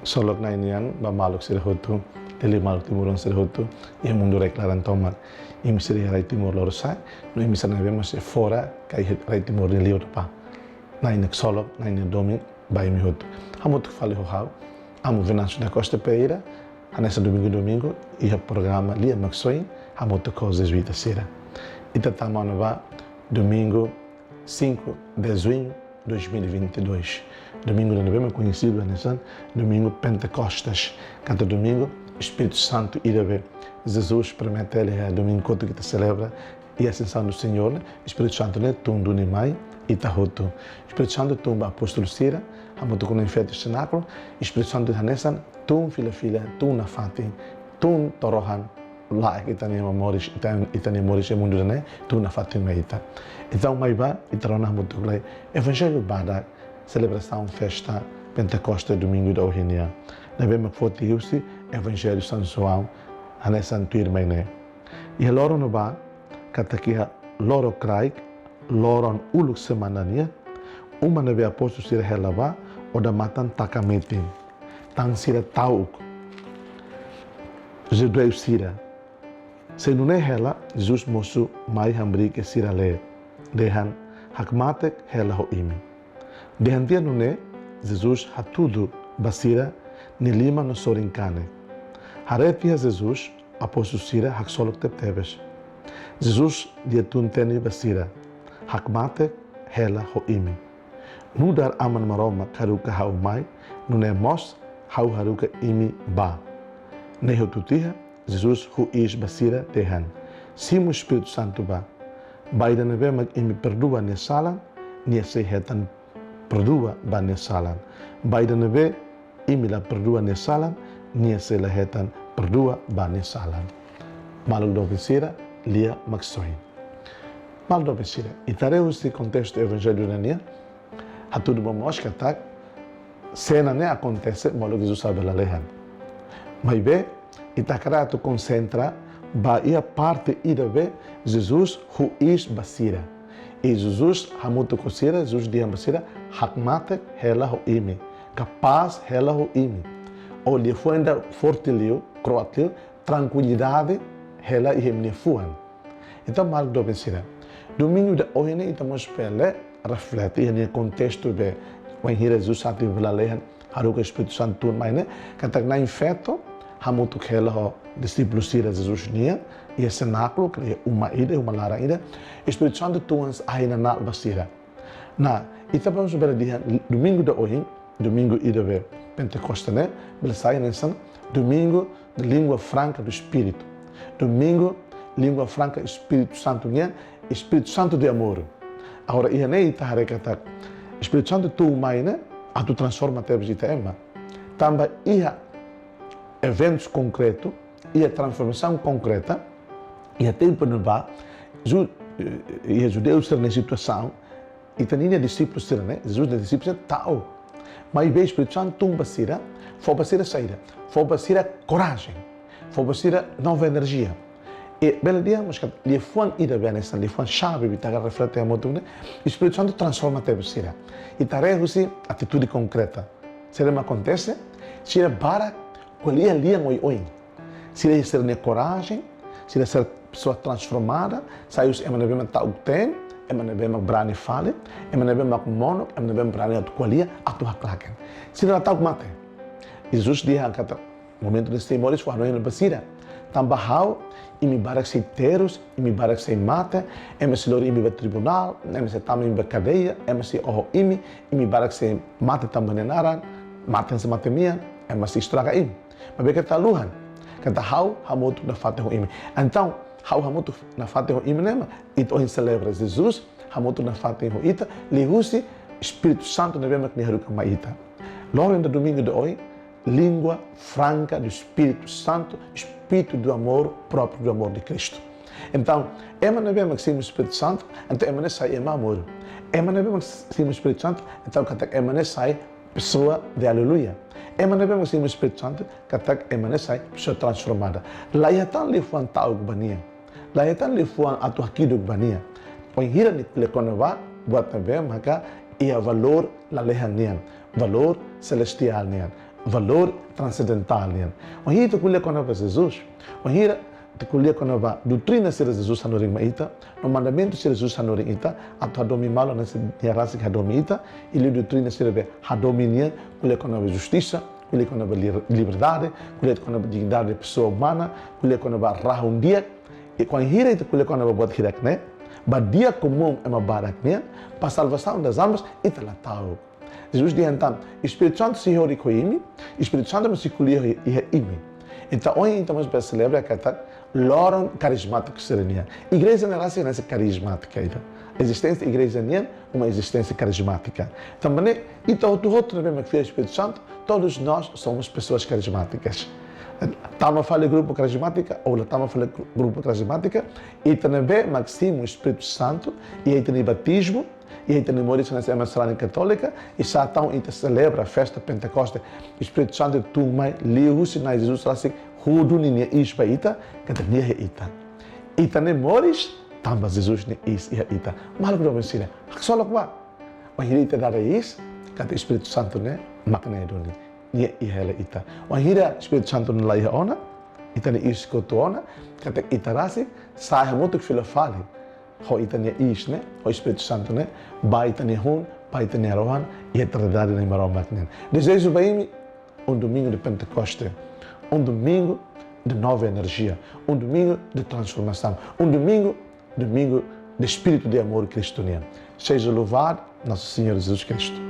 solok na inian ba maluk sira hotu tele maluk timuron sira hotu e mundo reclaran toma im sira rai timor lor sai no im sana vemos fora kai rai timor ni liot pa na inak solok na inak domi ba im hotu hamot fale ho hau amo venanço da Costa Pereira nessa domingo e o programa Lia Maxoin hamot coisas vida sira e tatamana va domingo 5 de junho 2022. Domingo de novembro conhecido nessa domingo Pentecostes. Cada domingo Espírito Santo irá ver. Jesus promete ele é domingo que te celebra e a ascensão do Senhor. Espírito Santo né tundo nem mai e tahoto. Espírito Santo tumba apóstolo Sira, hamoto com enfeite o cenáculo. Espírito Santo hanesan tum filha tum na fatin tum torohan lá que está nem memórias está nem memórias é mundo né tum na fatin meita. Então mai ba e tarona hamoto glai evangelho bada celebração festa Pentecostes domingo da Orhinia. Na vemos foto isso evangelho São João nessa antiga né. E loro no ba katakia loro craig loron uluk semanania uma nave apóstolo sira helava oda matan takamitin tang sira tauk jedeu sira se não é hela Jesus moço mai hambri que sira le dehan hakmatek hela ho imi dehan dia não é Jesus hatudo basira ni lima no sorincane haretia Jesus apóstolo sira hak solok tebes Jesus dia tun teni basira hakmatek hela ho imi nudar aman maroma karuka haumai nune mos hau haruka imi ba neho tutiha Jesus hu is basira tehan simu Espírito Santo ba baida neve mag imi perdua ne salan nie sehetan perdua ba ne salan baida neve imi la perdua ne salan nie se lahetan perdua ba ne salan maluk do basira lia maxoin maluk do basira itareu este contexto evangelho nania a tudo bom mosca tá cena né acontece maluk Jesus sabe la lehan mas be itakara tu concentra ba ia parte ida be Jesus hu is basira e Jesus hamuto kosira Jesus dia basira hakmate hela ho imi capaz hela ho imi o lhe fuenda fortilio croatlio tranquilidade hela e hemne fuan então mal do basira domingo da hoje né estamos pele reflete no contexto de o Jesus sabe la lehan haruka Espírito Santo mas né katak na infeto hamuto hela ho discípulos sira Jesus nia e cenáculo que uma ida uma lara ida Espírito Santo tuans aina na basira na ita vamos ver dia domingo da hoje domingo ida ver Pentecostes né bela sai nessa domingo de língua franca do Espírito domingo língua franca Espírito Santo nia Espírito Santo de amor agora ia nem ita harekata Espírito Santo tu mai né a tu transforma tebes ita ema tamba ia eventos concretos e a transformação concreta e a tempo no bar e os judeus na situação e também discípulos né Jesus de discípulos tal mas o Espírito Santo tumba sira foi basira saída foi basira coragem foi basira nova energia e belo dia mas que lhe foi ida bem nessa lhe foi chave de tagar refletir a moto né o Espírito Santo transforma a sira e tarefa atitude concreta se não acontece se para qual é a linha oi se ele ser ne coragem se ele ser pessoa transformada sai os emanabema ta ukten emanabema brani fale emanabema mono emanabema brani at qualia atu haklaken se ele ta mate Jesus dia kata momento desse temores foi no basira tambahau e me barak seiteiros e me barak sei mate se lori me tribunal se também me cadeia se o imi e me barak sei mate também naran mate se mate minha se estraga im mas bem que tá luhan kata hau hamoto na fate ho imi então hau hamoto na fate ho imi nema ito hin celebra Jesus hamoto na fate ho ita lihusi Espírito Santo na vema que haruka maita logo no domingo de hoje língua franca do Espírito Santo Espírito do amor próprio do amor de Cristo então na vema que simos Espírito Santo então emana sai amor na vema que simos Espírito Santo então kata emana sai pessoa de aleluia emana vemos o Espírito Santo katak emana sai pessoa transformada lá ia tan lhe fuan tau bania lá ia tan lhe fuan atu hakido bania o hira ni telekonova buat também maka ia valor la lehanian valor celestial nian valor transcendental. O hira te colher quando Jesus, o hira te colher quando a doutrina de Jesus hanoring maita, no mandamento de Jesus hanoring ita, atau hadomi malo nesse niarasi hadomi ita, e a doutrina de hadomi colher quando a justiça, colher quando a liberdade, colher quando a dignidade da pessoa humana, colher quando a raha dia, e quando hira te colher quando a buat hirak né, dia comum é uma barak né, para a salvação das almas, ita lá tahu. Jesus diz então, Espírito Santo se reúne com ele, Espírito Santo não se colhe e imi. Então, hoje estamos para celebrar que está loron carismático serenia. Igreja não é assim, nessa carismática. A existência da igreja não é uma existência carismática. Também, então, tu outro também que fez Espírito Santo, todos nós somos pessoas carismáticas. Estamos a falar grupo carismática, ou estamos a falar grupo carismática, e também Maximo, Espírito Santo, e aí tem batismo, e aí tem Maurício na Emissão Católica, e Satão e celebra a festa Pentecoste. O Espírito Santo tu mai liu sinai Jesus lá se hudu ninia ispa ita, que nia ita. E também Maurício tamba Jesus ni is ia ita. Mal que ensina. Só lá qua. O hirita dar is, que o Espírito Santo né, makna idoni. Nia ihela ita. O hira Espírito Santo no lá ia ona, ita ni is kotuona, que ita rasi, sai muito que fila fale. Ho itania is, né? O Espírito Santo, né? Ba itania hun, ba itania rohan, e a verdade na imaromak, né? Desejo bem domingo de Pentecoste, domingo de nova energia, domingo de transformação, domingo de espírito de amor cristoniano. Seja louvado nosso Senhor Jesus Cristo.